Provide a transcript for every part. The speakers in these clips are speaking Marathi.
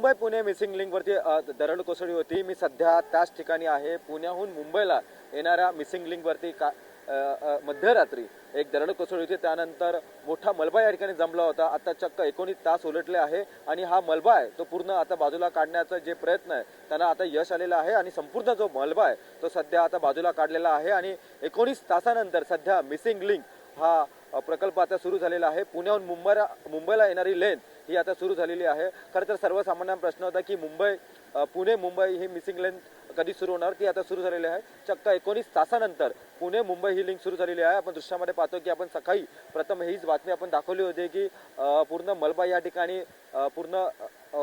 मुंबई पुणे मिसिंग लिंकवरती दरड कोसळली होती। मी सध्या त्याच ठिकाणी आहे। पुण्याहून मुंबईला येणाऱ्या मिसिंग लिंकवरती मध्यरात्री एक दरड कोसळली होती। त्यानंतर मोठा मलबा या ठिकाणी जमला होता। आता चक्क 19 तास उलटले आहे आणि हा मलबा आहे तो पूर्ण आता बाजूला काढण्याचा जे प्रयत्न आहे त्यांना आता यश आलेलं आहे आणि संपूर्ण जो मलबा आहे तो सध्या आता बाजूला काढलेला आहे आणि 19 तासानंतर सध्या मिसिंग लिंक हा प्रकल्प आता सुरू झालेला आहे। पुण्याहून मुंबईला येणारी लेन ही आता सुरू झालेली आहे। खरं तर सर्वसामान्य प्रश्न होता की पुणे मुंबई ही मिसिंग लेन कधी सुरू होणार, ती आता सुरू झालेली आहे। चक्क 19 तासानंतर पुणे मुंबई ही लिंक सुरू झालेली आहे। आपण दृश्यामध्ये पाहतो की आपण सकाळी प्रथम हीच बातमी आपण दाखवली होती की पूर्ण मलबा या ठिकाणी पूर्ण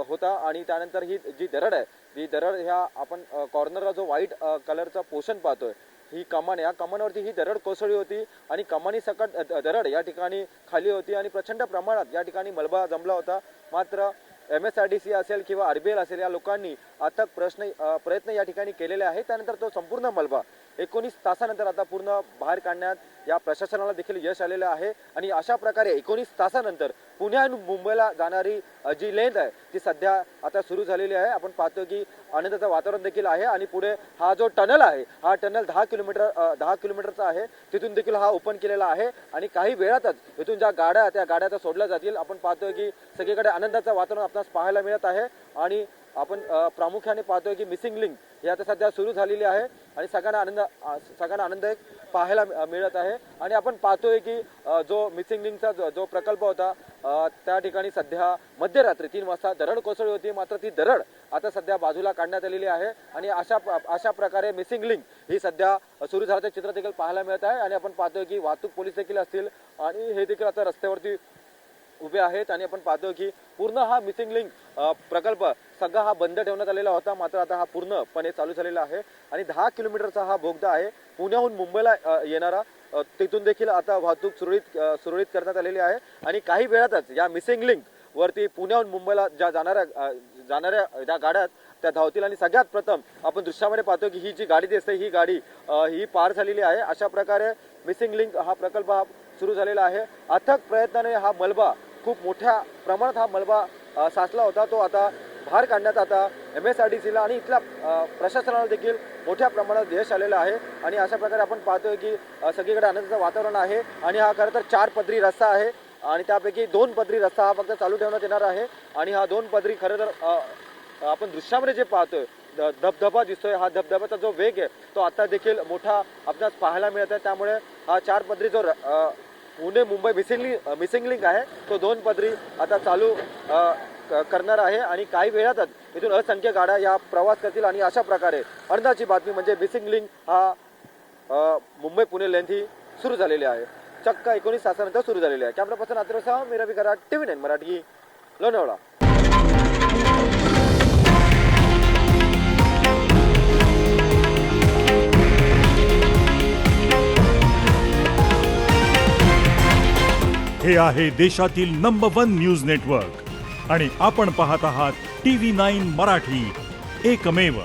होता आणि त्यानंतर ही जी दरड आहे, ही दरड ह्या आपण कॉर्नरला जो व्हाईट कलरचा पोर्शन पाहतोय, ही कमान, या कमानावरती ही दरड कोसळली होती आणि कमानी सकट दरड या ठिकाणी खाली होती आणि प्रचंड प्रमाणात या ठिकाणी मलबा जमला होता। मात्र MSRDC असेल किंवा RBL असेल या लोकांनी अथक प्रयत्न या ठिकाणी केलेले आहे। त्यानंतर तो संपूर्ण मलबा 19 तासानंतर आता पूर्ण बाहेर काढण्यात या प्रशासनाला देखील यश आलेलं आहे आणि अशा प्रकारे 19 तासानंतर पुण्याहून मुंबईला जाणारी जी लेन आहे ती सध्या आता सुरू झालेली आहे। आपण पाहतो की आनंदाचं वातावरण देखील आहे आणि पुढे हा जो टनल आहे, हा टनल 10 किलोमीटरचा आहे। तिथून देखील हा ओपन केलेला आहे आणि काही वेळातच इथून ज्या गाड्या त्या गाड्या सोडल्या जातील। आपण पाहतोय की सगळीकडे आनंदाचं वातावरण आपल्याला पाहायला मिळत आहे आणि आपण प्रामुख्याने पाहतोय की मिसिंग लिंक ही आता सध्या सुरू झालेली आहे आणि सगळ्यांना आनंद एक पाहायला मिळत आहे। आणि आपण पाहतोय की जो मिसिंग लिंकचा जो प्रकल्प होता त्या ठिकाणी सध्या मध्यरात्री 3 वाजता दरड कोसळली होती। मात्र ती दरड आता सध्या बाजूला काढण्यात आलेली आहे आणि अशा प्रकारे मिसिंग लिंक ही सध्या सुरू झाल्याचे चित्र देखील पाहायला मिळत आहे। आणि आपण पाहतोय की वाहतूक पोलीस देखील असतील आणि हे देखील आता रस्त्यावरती उभे आहेत आणि आपण पाहतो की पूर्ण हा मिसिंग लिंक प्रकल्प सगळा हा बंद ठेवण्यात आलेला होता। मात्र आता हा पूर्णपणे चालू झालेला आहे आणि 10 किलोमीटरचा हा बोगदा आहे पुण्याहून मुंबईला येणारा। तिथून देखील आता वाहतूक सुरळीत करण्यात आलेली आहे आणि काही वेळातच या मिसिंग लिंक वरती पुण्याहून मुंबईला ज्या जाणाऱ्या ज्या गाड्या त्या धावतील आणि सगळ्यात प्रथम आपण दृश्यामध्ये पाहतो की ही जी गाडी दिसते ही गाडी ही पार झालेली आहे। अशा प्रकारे मिसिंग लिंक हा प्रकल्प हा सुरू झालेला आहे। अथक प्रयत्नाने हा मलबा, खूप मोठ्या प्रमाणात हा मलबा साचला होता, तो आता बाहेर काढण्यात आता MSRDCला आणि इथल्या प्रशासनाला देखील मोठ्या प्रमाणात यश आलेलं आहे। आणि अशा प्रकारे आपण पाहतोय की सगळीकडे आनंदाचं वातावरण आहे आणि हा खरं तर 4 पदरी रस्ता आहे आणि त्यापैकी 2 पदरी रस्ता हा फक्त चालू ठेवण्यात येणार आहे आणि हा 2 पदरी खरं तर आपण दृश्यामध्ये जे पाहतोय धबधबा दिसतोय, हा धबधब्याचा जो वेग आहे तो आता देखील मोठा आपल्याला पाहायला मिळत आहे। त्यामुळे हा 4 पदरी जो पुणे मुंबई मिसिंग लिंक आहे तो 2 पदरी आता चालू करणार आहे आणि काही वेळातच इथून असंख्य गाड्या या प्रवास करतील आणि अशा प्रकारे आनंदाची बातमी म्हणजे मिसिंग लिंक हा मुंबई पुणे लेन ही सुरू झालेली आहे। चक्क 19 तासानंतर सुरू झालेली आहे। कॅमेरा पर्सन आत्रेसह मी रवी कराड, TV9 मराठी, लोणावळा। हे आहे देशातील नंबर 1 न्यूज नेटवर्क आणि आपण पाहत आहात TV9 मराठी, एकमेव।